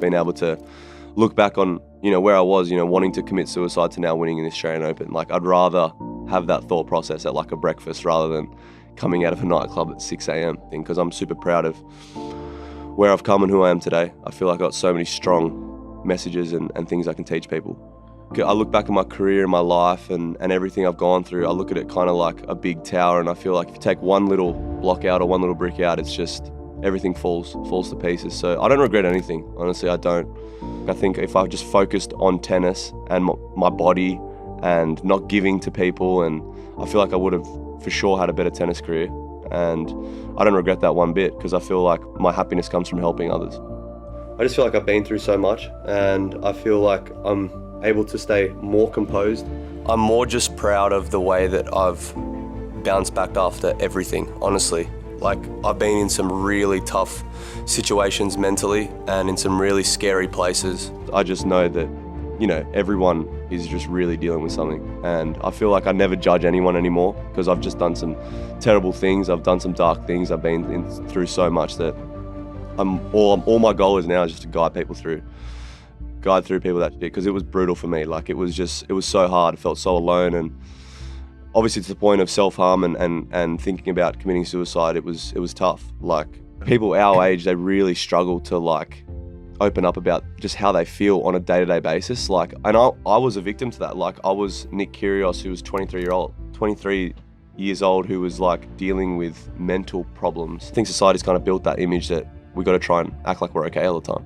been able to look back on, where I was, wanting to commit suicide to now winning in the Australian Open. Like, I'd rather have that thought process at like a breakfast rather than coming out of a nightclub at 6 a.m. because I'm super proud of where I've come and who I am today. I feel like I've got so many strong messages and things I can teach people. I look back at my career and my life and everything I've gone through. I look at it kind of like a big tower, and I feel like if you take one little block out or one little brick out, it's just everything falls to pieces. So I don't regret anything, honestly. I don't. I think if I just focused on tennis and my body and not giving to people, and I feel like I would have for sure had a better tennis career, and I don't regret that one bit because I feel like my happiness comes from helping others. I just feel like I've been through so much, and I feel like I'm able to stay more composed. I'm more just proud of the way that I've bounced back after everything, honestly. Like, I've been in some really tough situations mentally and in some really scary places. I just know that, everyone is just really dealing with something. And I feel like I never judge anyone anymore because I've just done some terrible things. I've done some dark things. I've been through so much that all my goal is now is just to guide people through people that shit, because it was brutal for me. Like, it was so hard. I felt so alone, and obviously to the point of self-harm and thinking about committing suicide, it was tough. Like, people our age, they really struggle to like open up about just how they feel on a day-to-day basis. Like, and I was a victim to that. Like, I was Nick Kyrgios, who was 23 years old, who was like dealing with mental problems. I think society's kind of built that image that we got to try and act like we're okay all the time.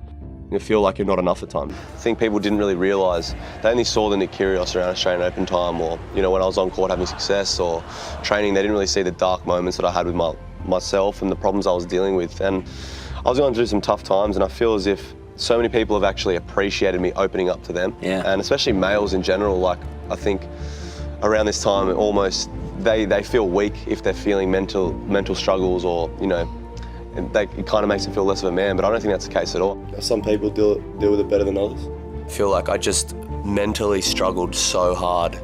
You feel like you're not enough at times. I think people didn't really realise. They only saw the Nick Kyrgios around Australian Open time, or when I was on court having success or training. They didn't really see the dark moments that I had with myself and the problems I was dealing with. And I was going through some tough times, and I feel as if so many people have actually appreciated me opening up to them. Yeah. And especially males in general. Like, I think around this time, almost they feel weak if they're feeling mental struggles, or it kind of makes them feel less of a man, but I don't think that's the case at all. Some people deal with it better than others. I feel like I just mentally struggled so hard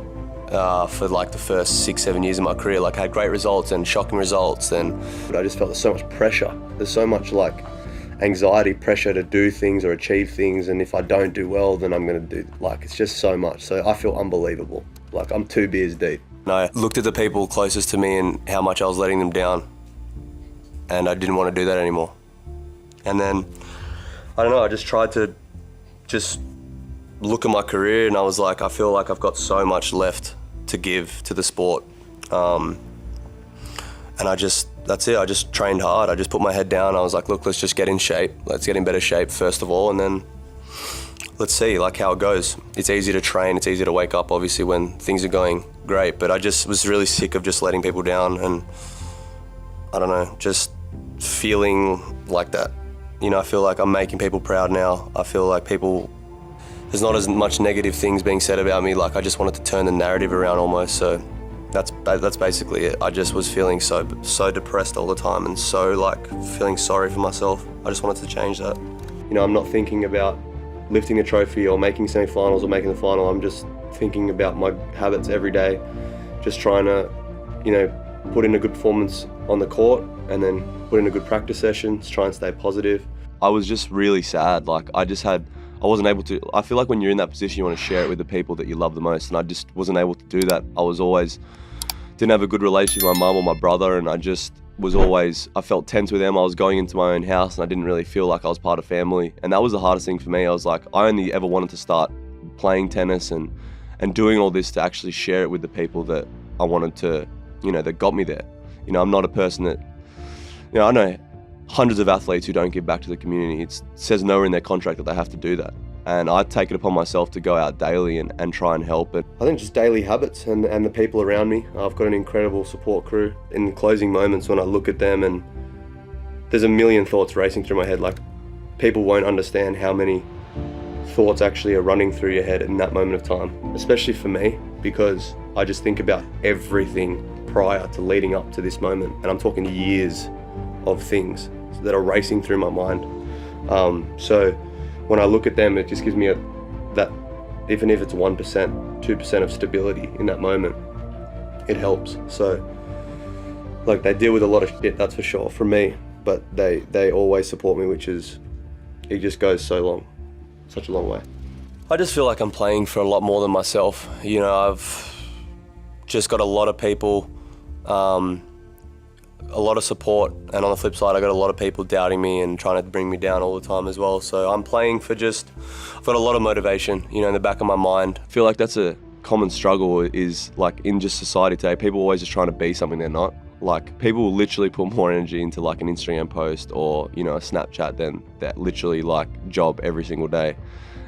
for like the first 6-7 years of my career. Like, I had great results and shocking results, but I just felt there's so much pressure. There's so much like anxiety, pressure to do things or achieve things, and if I don't do well, then I'm going to do, like, it's just so much. So I feel unbelievable. Like, I'm 2 beers deep. And I looked at the people closest to me and how much I was letting them down, and I didn't want to do that anymore. And then, I don't know, I just tried to just look at my career, and I was like, I feel like I've got so much left to give to the sport. And that's it, I just trained hard. I just put my head down. I was like, look, let's just get in shape. Let's get in better shape first of all, and then let's see like how it goes. It's easy to train, it's easy to wake up obviously when things are going great, but I just was really sick of just letting people down, and I don't know, just feeling like that. I feel like I'm making people proud now. I feel like there's not as much negative things being said about me. Like, I just wanted to turn the narrative around almost. So that's basically it. I just was feeling so depressed all the time, and so like feeling sorry for myself. I just wanted to change that. I'm not thinking about lifting a trophy or making semi-finals or making the final. I'm just thinking about my habits every day, just trying to, put in a good performance on the court and then put in a good practice session, just try and stay positive. I was just really sad. Like, I wasn't able to. I feel like when you're in that position, you want to share it with the people that you love the most, and I just wasn't able to do that. Didn't have a good relationship with my mum or my brother, and I felt tense with them. I was going into my own house, and I didn't really feel like I was part of family, and that was the hardest thing for me. I was like, I only ever wanted to start playing tennis and doing all this to actually share it with the people that I wanted to, that got me there. I'm not a person that, I know hundreds of athletes who don't give back to the community. It says nowhere in their contract that they have to do that. And I take it upon myself to go out daily and try and help. But I think just daily habits and the people around me. I've got an incredible support crew. In the closing moments when I look at them, and there's a million thoughts racing through my head, like, people won't understand how many thoughts actually are running through your head in that moment of time, especially for me, because I just think about everything prior to leading up to this moment, and I'm talking years of things that are racing through my mind. So when I look at them, it just gives me that, even if it's 1%, 2% of stability in that moment, it helps. So, like, they deal with a lot of shit, that's for sure, from me, but they always support me, it just goes so long. such a long way? I just feel like I'm playing for a lot more than myself. You know, I've just got a lot of people, a lot of support, and on the flip side I got a lot of people doubting me and trying to bring me down all the time as well. So I'm playing for I've got a lot of motivation, you know, in the back of my mind. I feel like that's a common struggle is like in just society today, people are always just trying to be something they're not. Like people will literally put more energy into like an Instagram post or, you know, a Snapchat than that literally like job every single day.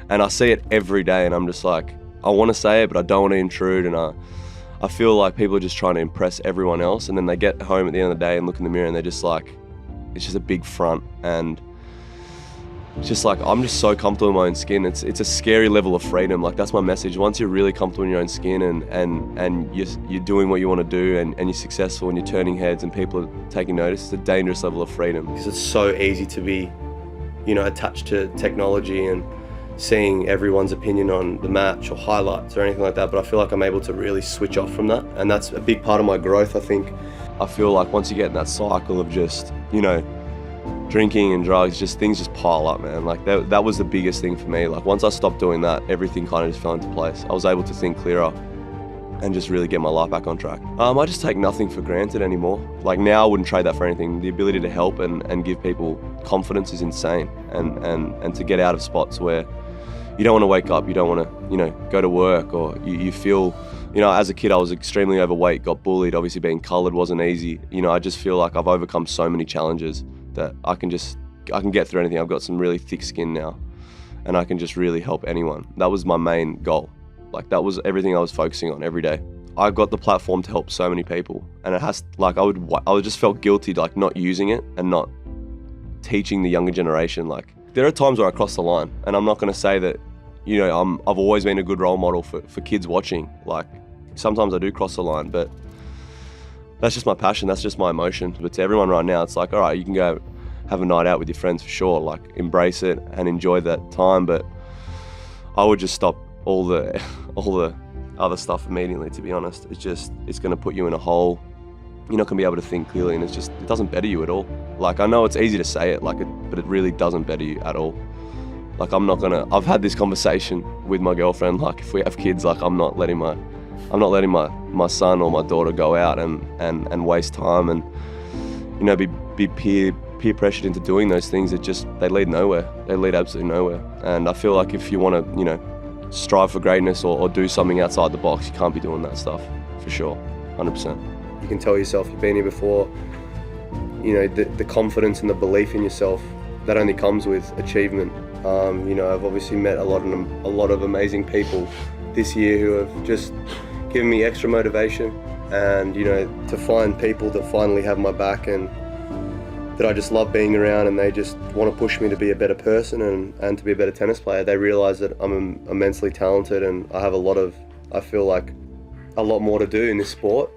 And I see it every day and I'm just like, I want to say it, but I don't want to intrude. And I feel like people are just trying to impress everyone else. And then they get home at the end of the day and look in the mirror and they're just like, it's just a big front. And it's just like, I'm just so comfortable in my own skin. It's a scary level of freedom. Like that's my message. Once you're really comfortable in your own skin and you're doing what you want to do and you're successful and you're turning heads and people are taking notice, it's a dangerous level of freedom. Because it's so easy to be, you know, attached to technology and seeing everyone's opinion on the match or highlights or anything like that. But I feel like I'm able to really switch off from that. And that's a big part of my growth, I think. I feel like once you get in that cycle of just, you know, drinking and drugs, just things just pile up, man. Like that was the biggest thing for me. Like once I stopped doing that, everything kind of just fell into place. I was able to think clearer and just really get my life back on track. I just take nothing for granted anymore. Like now I wouldn't trade that for anything. The ability to help and give people confidence is insane. And to get out of spots where you don't want to wake up, you don't want to, you know, go to work, or you feel, you know, as a kid I was extremely overweight, got bullied, obviously being coloured wasn't easy. You know, I just feel like I've overcome so many challenges that I can get through anything. I've got some really thick skin now and I can just really help anyone. That was my main goal. Like that was everything I was focusing on every day. I got the platform to help so many people and it has, like I would just felt guilty like not using it and not teaching the younger generation. Like there are times where I cross the line and I'm not going to say that, you know, I've always been a good role model for kids watching. Like sometimes I do cross the line, but that's just my passion, that's just my emotion. But to everyone right now, it's like, all right, you can go have a night out with your friends for sure, like embrace it and enjoy that time, but I would just stop all the other stuff immediately, to be honest. It's gonna put you in a hole. You're not gonna be able to think clearly and it doesn't better you at all. Like I know it's easy to say it, but it really doesn't better you at all. Like I've had this conversation with my girlfriend, like if we have kids, like I'm not letting my son or my daughter go out and waste time and, you know, be peer pressured into doing those things that they lead nowhere. They lead absolutely nowhere. And I feel like if you want to, you know, strive for greatness or do something outside the box, you can't be doing that stuff, for sure, 100%. You can tell yourself you've been here before. You know, the confidence and the belief in yourself, that only comes with achievement. You know, I've obviously met a lot of amazing people this year who have just given me extra motivation, and, you know, to find people that finally have my back and that I just love being around, and they just want to push me to be a better person and to be a better tennis player. They realise that I'm immensely talented and I feel like a lot more to do in this sport.